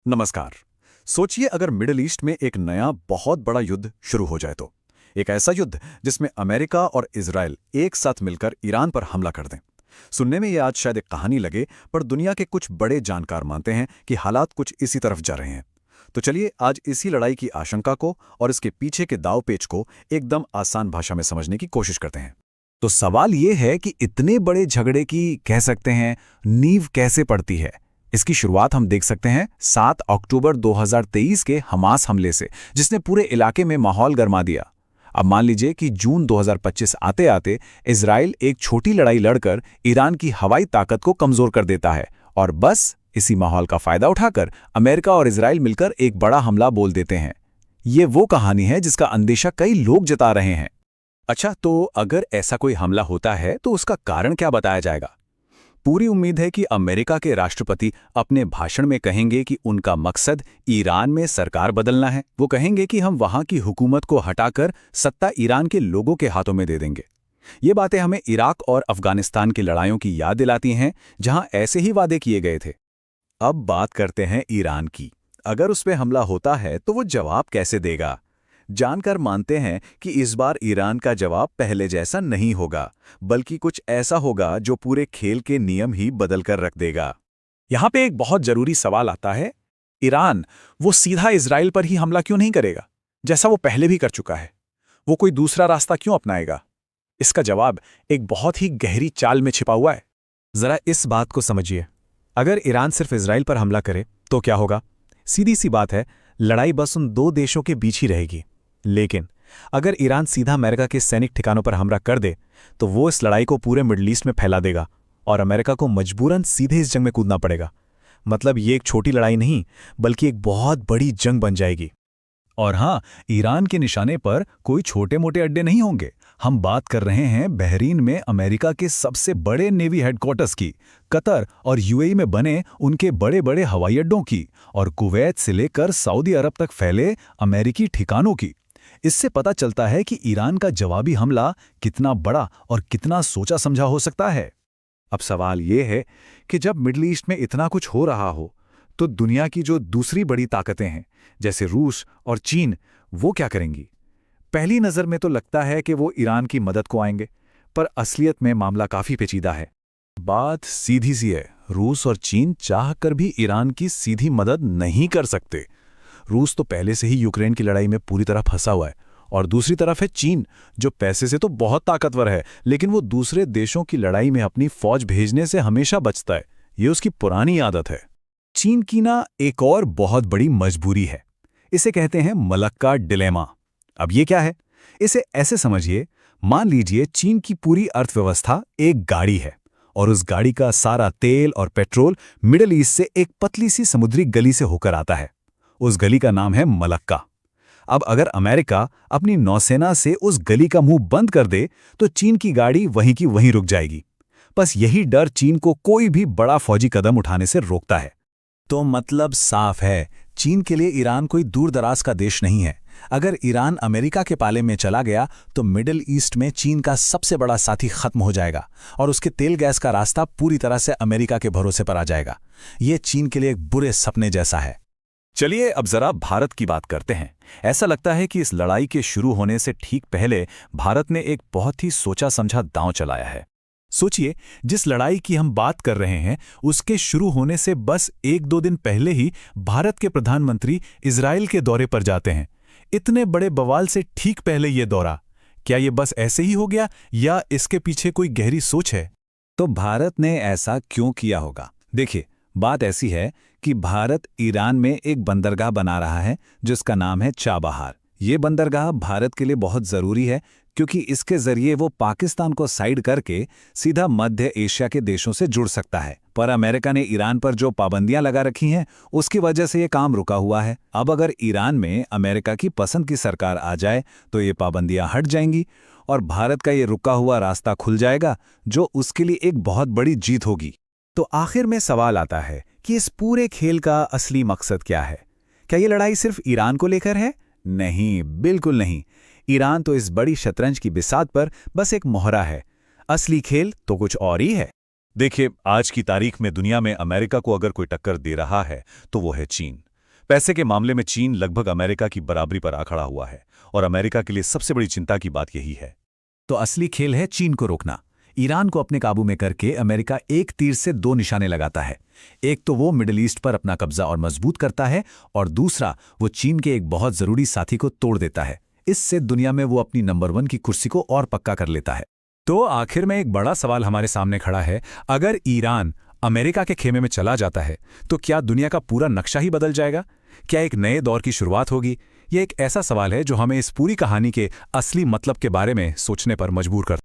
नमस्कार। सोचिए अगर मिडिल ईस्ट में एक नया बहुत बड़ा युद्ध शुरू हो जाए तो एक ऐसा युद्ध जिसमें अमेरिका और इजराइल एक साथ मिलकर ईरान पर हमला कर दें। सुनने में यह आज शायद एक कहानी लगे, पर दुनिया के कुछ बड़े जानकार मानते हैं कि हालात कुछ इसी तरफ जा रहे हैं। तो चलिए आज इसी लड़ाई की आशंका को और इसके पीछे के दाव पेच को एकदम आसान भाषा में समझने की कोशिश करते हैं। तो सवाल ये है कि इतने बड़े झगड़े की कह सकते हैं नींव कैसे पड़ती है। इसकी शुरुआत हम देख सकते हैं 7 अक्टूबर 2023 के हमास हमले से, जिसने पूरे इलाके में माहौल गरमा दिया। अब मान लीजिए कि जून 2025 आते आते इजराइल एक छोटी लड़ाई लड़कर ईरान की हवाई ताकत को कमजोर कर देता है, और बस इसी माहौल का फायदा उठाकर अमेरिका और इजराइल मिलकर एक बड़ा हमला बोल देते हैं। ये वो कहानी है जिसका अंदेशा कई लोग जता रहे हैं। अच्छा, तो अगर ऐसा कोई हमला होता है तो उसका कारण क्या बताया जाएगा? पूरी उम्मीद है कि अमेरिका के राष्ट्रपति अपने भाषण में कहेंगे कि उनका मकसद ईरान में सरकार बदलना है। वो कहेंगे कि हम वहां की हुकूमत को हटाकर सत्ता ईरान के लोगों के हाथों में दे देंगे। ये बातें हमें इराक और अफगानिस्तान की लड़ाइयों की याद दिलाती हैं, जहां ऐसे ही वादे किए गए थे। अब बात करते हैं ईरान की। अगर उस पर हमला होता है तो वो जवाब कैसे देगा? जानकार मानते हैं कि इस बार ईरान का जवाब पहले जैसा नहीं होगा, बल्कि कुछ ऐसा होगा जो पूरे खेल के नियम ही बदल कर रख देगा। यहां पे एक बहुत जरूरी सवाल आता है, ईरान वो सीधा इजराइल पर ही हमला क्यों नहीं करेगा, जैसा वो पहले भी कर चुका है? वो कोई दूसरा रास्ता क्यों अपनाएगा? इसका जवाब एक बहुत ही गहरी चाल में छिपा हुआ है। जरा इस बात को समझिए। अगर ईरान सिर्फ इजराइल पर हमला करे तो क्या होगा? सीधी सी बात है, लड़ाई बस उन दो देशों के बीच ही रहेगी। लेकिन अगर ईरान सीधा अमेरिका के सैनिक ठिकानों पर हमला कर दे तो वो इस लड़ाई को पूरे मिडल ईस्ट में फैला देगा और अमेरिका को मजबूरन सीधे इस जंग में कूदना पड़ेगा। मतलब ये एक छोटी लड़ाई नहीं, बल्कि एक बहुत बड़ी जंग बन जाएगी। और हाँ, ईरान के निशाने पर कोई छोटे मोटे अड्डे नहीं होंगे। हम बात कर रहे हैं बहरीन में अमेरिका के सबसे बड़े नेवी हेडक्वार्टर्स की, कतर और यूएई में बने उनके बड़े बड़े हवाई अड्डों की, और कुवैत से लेकर सऊदी अरब तक फैले अमेरिकी ठिकानों की। इससे पता चलता है कि ईरान का जवाबी हमला कितना बड़ा और कितना सोचा समझा हो सकता है। अब सवाल ये है कि जब मिडल ईस्ट में इतना कुछ हो रहा हो तो दुनिया की जो दूसरी बड़ी ताकतें हैं, जैसे रूस और चीन, वो क्या करेंगी? पहली नज़र में तो लगता है कि वो ईरान की मदद को आएंगे, पर असलियत में मामला काफ़ी पेचीदा है। बात सीधी सी है, रूस और चीन चाहकर भी ईरान की सीधी मदद नहीं कर सकते। रूस तो पहले से ही यूक्रेन की लड़ाई में पूरी तरह फंसा हुआ है, और दूसरी तरफ है चीन, जो पैसे से तो बहुत ताकतवर है, लेकिन वो दूसरे देशों की लड़ाई में अपनी फौज भेजने से हमेशा बचता है। ये उसकी पुरानी आदत है। चीन की ना एक और बहुत बड़ी मजबूरी है, इसे कहते हैं मलक्का डिलेमा। अब ये क्या है? इसे ऐसे समझिए, मान लीजिए चीन की पूरी अर्थव्यवस्था एक गाड़ी है, और उस गाड़ी का सारा तेल और पेट्रोल मिडल ईस्ट से एक पतली सी समुद्री गली से होकर आता है। उस गली का नाम है मलक्का। अब अगर अमेरिका अपनी नौसेना से उस गली का मुंह बंद कर दे तो चीन की गाड़ी वहीं की वहीं रुक जाएगी। बस यही डर चीन को कोई भी बड़ा फौजी कदम उठाने से रोकता है। तो मतलब साफ है, चीन के लिए ईरान कोई दूर दराज का देश नहीं है। अगर ईरान अमेरिका के पाले में चला गया तो मिडिल ईस्ट में चीन का सबसे बड़ा साथी खत्म हो जाएगा, और उसके तेल गैस का रास्ता पूरी तरह से अमेरिका के भरोसे पर आ जाएगा। ये चीन के लिए एक बुरे सपने जैसा है। चलिए अब जरा भारत की बात करते हैं। ऐसा लगता है कि इस लड़ाई के शुरू होने से ठीक पहले भारत ने एक बहुत ही सोचा समझा दांव चलाया है। सोचिए, जिस लड़ाई की हम बात कर रहे हैं उसके शुरू होने से बस 1-2 दिन पहले ही भारत के प्रधानमंत्री इजराइल के दौरे पर जाते हैं। इतने बड़े बवाल से ठीक पहले ये दौरा, क्या ये बस ऐसे ही हो गया या इसके पीछे कोई गहरी सोच है? तो भारत ने ऐसा क्यों किया होगा? देखिए, बात ऐसी है कि भारत ईरान में एक बंदरगाह बना रहा है जिसका नाम है चाबहार। ये बंदरगाह भारत के लिए बहुत ज़रूरी है, क्योंकि इसके ज़रिए वो पाकिस्तान को साइड करके सीधा मध्य एशिया के देशों से जुड़ सकता है। पर अमेरिका ने ईरान पर जो पाबंदियां लगा रखी हैं, उसकी वजह से ये काम रुका हुआ है। अब अगर ईरान में अमेरिका की पसंद की सरकार आ जाए तो ये पाबंदियां हट जाएंगी और भारत का ये रुका हुआ रास्ता खुल जाएगा, जो उसके लिए एक बहुत बड़ी जीत होगी। तो आखिर में सवाल आता है कि इस पूरे खेल का असली मकसद क्या है? क्या ये लड़ाई सिर्फ ईरान को लेकर है? नहीं, बिल्कुल नहीं। ईरान तो इस बड़ी शतरंज की बिसात पर बस एक मोहरा है। असली खेल तो कुछ और ही है। देखिए, आज की तारीख में दुनिया में अमेरिका को अगर कोई टक्कर दे रहा है तो वो है चीन। पैसे के मामले में चीन लगभग अमेरिका की बराबरी पर आ खड़ा हुआ है और अमेरिका के लिए सबसे बड़ी चिंता की बात यही है। तो असली खेल है चीन को रोकना। ईरान को अपने काबू में करके अमेरिका एक तीर से दो निशाने लगाता है। एक तो वो मिडिल ईस्ट पर अपना कब्जा और मजबूत करता है, और दूसरा वो चीन के एक बहुत जरूरी साथी को तोड़ देता है। इससे दुनिया में वो अपनी नंबर 1 की कुर्सी को और पक्का कर लेता है। तो आखिर में एक बड़ा सवाल हमारे सामने खड़ा है, अगर ईरान अमेरिका के खेमे में चला जाता है तो क्या दुनिया का पूरा नक्शा ही बदल जाएगा? क्या एक नए दौर की शुरुआत होगी? ये एक ऐसा सवाल है जो हमें इस पूरी कहानी के असली मतलब के बारे में सोचने पर मजबूर करता है।